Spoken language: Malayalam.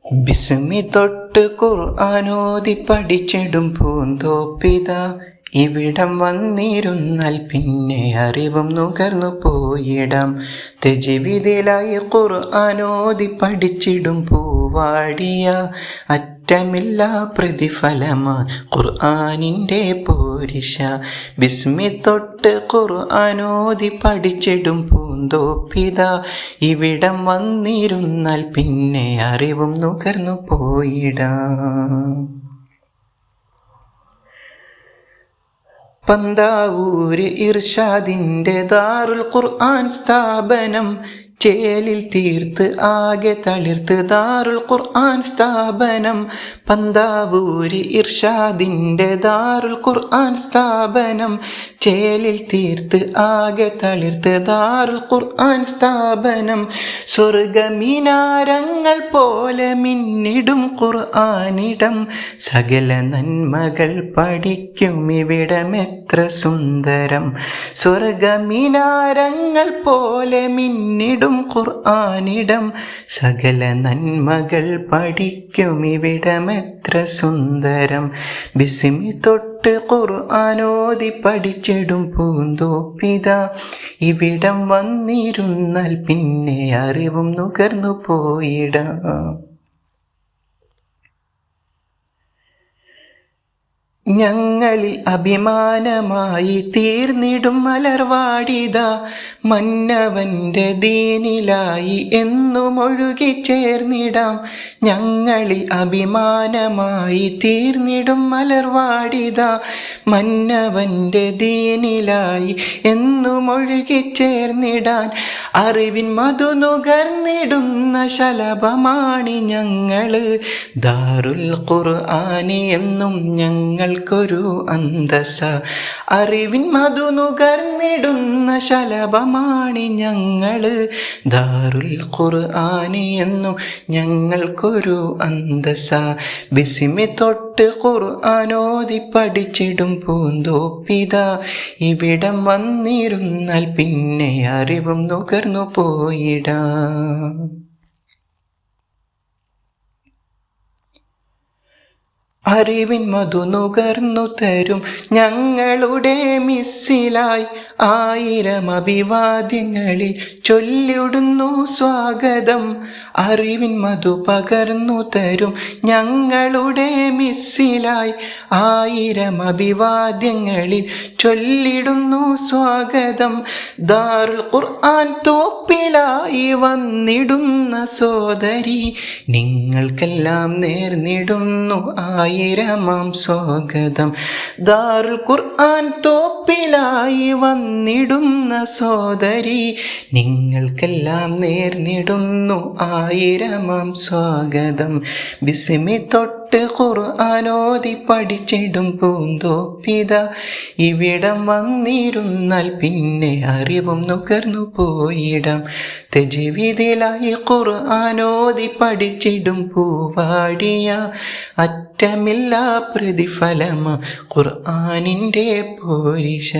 ബിസ്മി തൊട്ട് ഖുർആനോതി പഠിച്ചിടും പൂന്തോപ്പിത ഇവിടം വന്നിരുന്നാൽ പിന്നെ അറിവും നുകർന്നു പോയിടാം. തെജിവിതിലായി ഖുർആനോതി പഠിച്ചിടും പൂവാടിയ അറ്റമില്ല പ്രതിഫലമാ ഖുർആനിൻ്റെ പോരിശ. ബിസ്മി തൊട്ട് ഖുർആനോതി പഠിച്ചിടും പൂന്തോപ്പിത ഇവിടം വന്നിരുന്നാൽ പിന്നെ അറിവും നുകർന്നു പോയിടാം. പന്താവൂര് ഇർഷാദിൻ്റെ ദാറുൽ ഖുർആൻ സ്ഥാപനം ചേലിൽ തീർത്ത് ആകെ തളിർത്ത് ദാറുൽ ഖുർആൻ സ്ഥാപനം. പന്താവൂര് ഇർഷാദിൻ്റെ ദാറുൽ ഖുർആൻ സ്ഥാപനം ചേലിൽ തീർത്ത് ആകെ തളിർത്ത് ദാറുൽ ഖുർആൻ സ്ഥാപനം. സ്വർഗമിനാരങ്ങൾ പോലെ മിന്നിടും ഖുർആനിടം, സകല നന്മകൾ പഠിക്കും ഇവിടം എത്ര സുന്ദരം. സ്വർഗമിനാരങ്ങൾ പോലെ മിന്നിടും ഖുർആനിടം, സകല നന്മകൾ പഠിക്കും ഇവിടം എത്ര സുന്ദരം. ബിസ്മി തൊട്ട് ഖുർആനോതി പഠിച്ചിടും പൂന്തോപ്പിത ഇവിടം വന്നിരുന്നാൽ പിന്നെ അറിവും നുകർന്നു പോയിടാം. ഞങ്ങളിൽ അഭിമാനമായി തീർന്നിടും മലർവാടിത മന്നവൻ്റെ ദീനിലായി എന്നും ഒഴുകി ചേർന്നിടാം. ഞങ്ങളിൽ അഭിമാനമായി തീർന്നിടും മലർവാടിത മന്നവൻ്റെ ദീനിലായി എന്നും ഒഴുകി ചേർന്നിടാൻ. അറിവിൻ മധു നുകർന്നിടുന്ന ശലഭമാണി ഞങ്ങൾ, ദാറുൽ ഖുർആനി എന്നും ഞങ്ങൾക്കൊരു അന്തസ. അറിവിൻ മധു നുകർന്നിടുന്ന ശലഭമാണി ഞങ്ങൾ, ദാറുൽ ഖുർആനി എന്നും ഞങ്ങൾക്കൊരു അന്തസ. ബിസ്മി തൊട്ട് ഖുർആനോതി പഠിച്ചിടും പൂന്തോപ്പിത ഇവിടം വന്നിരുന്നാൽ പിന്നെ അറിവും നുകർന്നു പോയിടാം. അറിവിൻ മധു നുകർന്നു തരും ഞങ്ങളുടെ മിസ്സിലായി ആയിരം അഭിവാദ്യങ്ങളിൽ ചൊല്ലിടുന്നു സ്വാഗതം. അറിവിൻ മധു പകർന്നു തരും ഞങ്ങളുടെ മിസ്സിലായി ആയിരം അഭിവാദ്യങ്ങളിൽ ചൊല്ലിടുന്നു സ്വാഗതം. ദാറുൽ ഖുർആൻ തോപ്പിലായി വന്നിടുന്ന സോദരി നിങ്ങൾക്കെല്ലാം നേർന്നിടുന്നു ആയിരമാം സ്വാഗതം. ദാറുൽ ഖുർആൻ തോപ്പിലായി വന്നിടുന്ന സോദരി നിങ്ങൾക്കെല്ലാം നേർന്നിടുന്നു ആയിരമാം സ്വാഗതം. ബിസ്മി തൊട്ട് ഖുർആനോതി പഠിച്ചിടും പൂന്തോപ്പിത ഇവിടം വന്നിരുന്നാൽ പിന്നെ അറിവും നുകർന്നു പോയിടാം. തെജിവിതിലായി ഖുർആനോതി പഠിച്ചിടും പൂവാടിയ അറ്റമില്ല പ്രതിഫലമാ ഖുർആനിൻ്റെ പോരിശ.